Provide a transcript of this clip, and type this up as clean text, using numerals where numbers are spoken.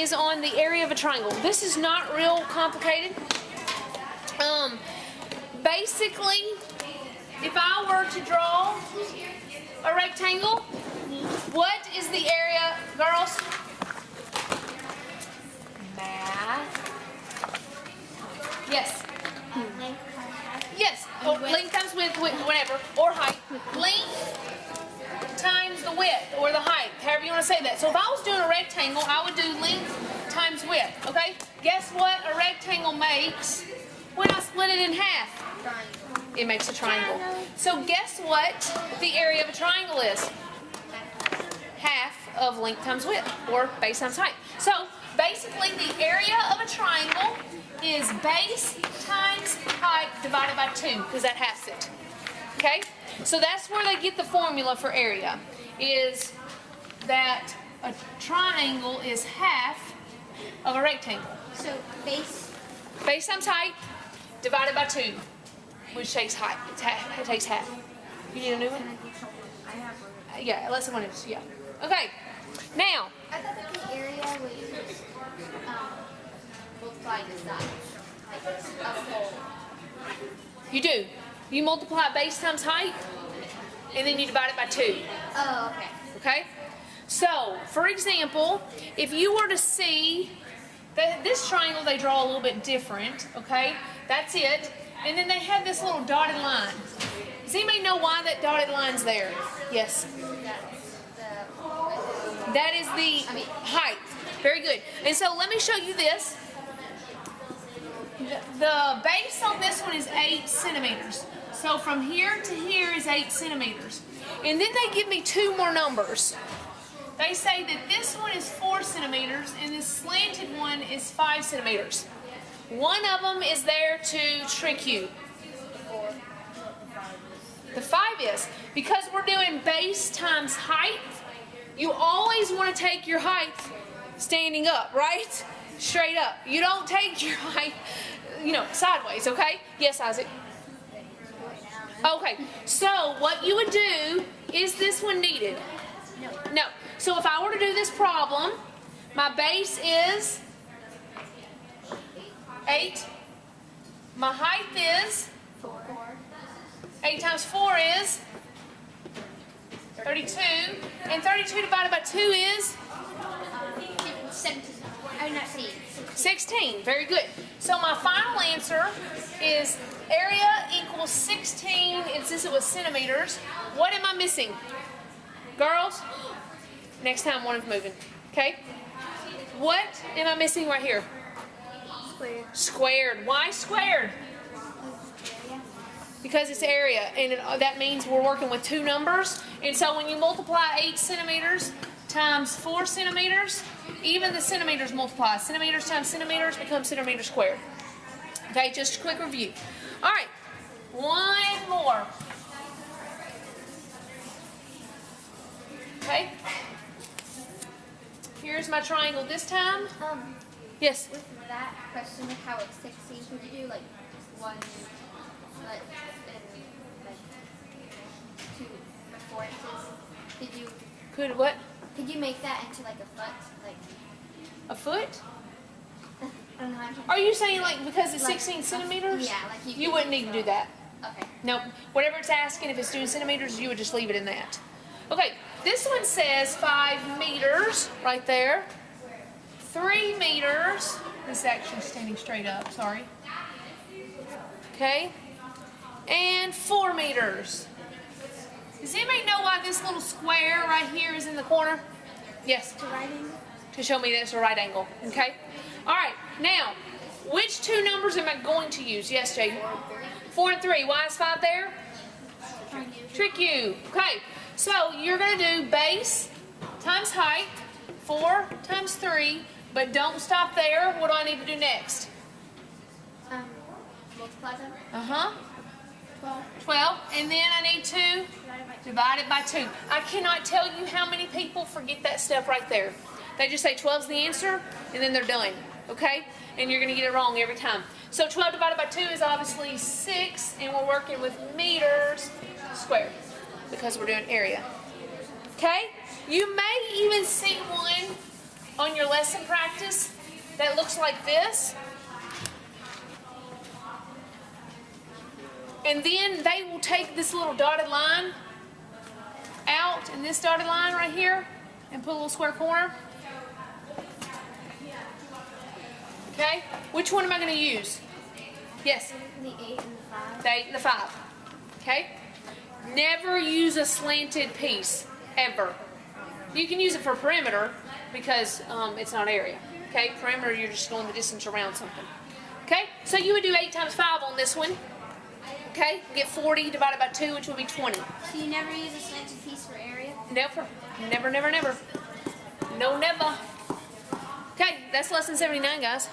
is on the area of a triangle. This is not real complicated. Basically, if I were to draw a rectangle, what is the area, girls? Math. Yes. Yes. Or length times width, whatever, or height. Length times the width or the height, however you want to say that. So if I was doing a rectangle, I would do length times width, okay? Guess what a rectangle makes when I split it in half? It makes a triangle. So guess what the area of a triangle is? Half of length times width, or base times height. So basically the area of a triangle is base times height divided by 2, because that halves it. Okay? So that's where they get the formula for area, is that a triangle is half of a rectangle. So Base times height divided by 2, which takes height. It takes half. You need a new one? Yeah, unless someone is. Yeah. Okay. Now. I thought that the area was multiply the sides, like a whole. You do. You multiply base times height, and then you divide it by 2. Oh, okay. Okay? So, for example, if you were to see this triangle, they draw a little bit different, okay? That's it. And then they have this little dotted line. Does anybody know why that dotted line's there? Yes. That is the height. Very good. And so let me show you this. The base on this one is 8 centimeters. So from here to here is 8 centimeters. And then they give me 2 more numbers. They say that this one is 4 centimeters and this slanted one is 5 centimeters. One of them is there to trick you. The 5 is, because we're doing base times height, you always want to take your height standing up, right? Straight up. You don't take your height, sideways, okay? Yes, Isaac? Okay, so what you would do, is this one needed? No. So if I were to do this problem, my base is 8. My height is 4. 8 times 4 is 32. And 32 divided by 2 is 17. I'm not saying 16. Very good. So my final answer is area equals 16, and since it was centimeters, what am I missing? Girls, next time one is moving. Okay? What am I missing right here? square. Squared. Why squared? Because it's area, and that means we're working with 2 numbers. And so when you multiply 8 centimeters times 4 centimeters, even the centimeters multiply. Centimeters times centimeters becomes centimeters squared. Okay, just a quick review. All right, one more. Okay. Here's my triangle this time. Yes? With that question of how it's 16, could you do like 1, like, and like 2 or 4 inches? Could what? Could you make that into like a foot? Like A foot? I don't know how to. Are you saying like because it's Like, 16 centimeters? Yeah, like You wouldn't need to do that. Okay. No, whatever it's asking, if it's doing centimeters, you would just leave it in that. Okay, this one says 5 meters right there. 3 meters. This is actually standing straight up, sorry. Okay. And 4 meters. Does anybody know why this little square right here is in the corner? Yes. To right angle? To show me that it's a right angle. Okay. All right. Now, which 2 numbers am I going to use? Yes, Jay. 4 and 3. Why is 5 there? Trick you. Okay. So you're going to do base times height, 4 times 3, but don't stop there. What do I need to do next? Multiply them. 12. And then I need to divide it by 2. I cannot tell you how many people forget that step right there. They just say 12 is the answer, and then they're done. Okay? And you're going to get it wrong every time. So 12 divided by 2 is obviously 6, and we're working with meters squared because we're doing area. Okay? You may even see one on your lesson practice that looks like this. And then they will take this little dotted line out and this dotted line right here and put a little square corner. Okay? Which one am I going to use? Yes? The 8 and the 5. The 8 and the 5. Okay? Never use a slanted piece, ever. You can use it for perimeter because it's not area. Okay? Perimeter, you're just going the distance around something. Okay? So you would do 8 times 5 on this one. Okay? Get 40 divided by 2, which would be 20. So you never use a slanted piece for area? Never. Never, never, never. No, never. Okay, that's lesson 79, guys.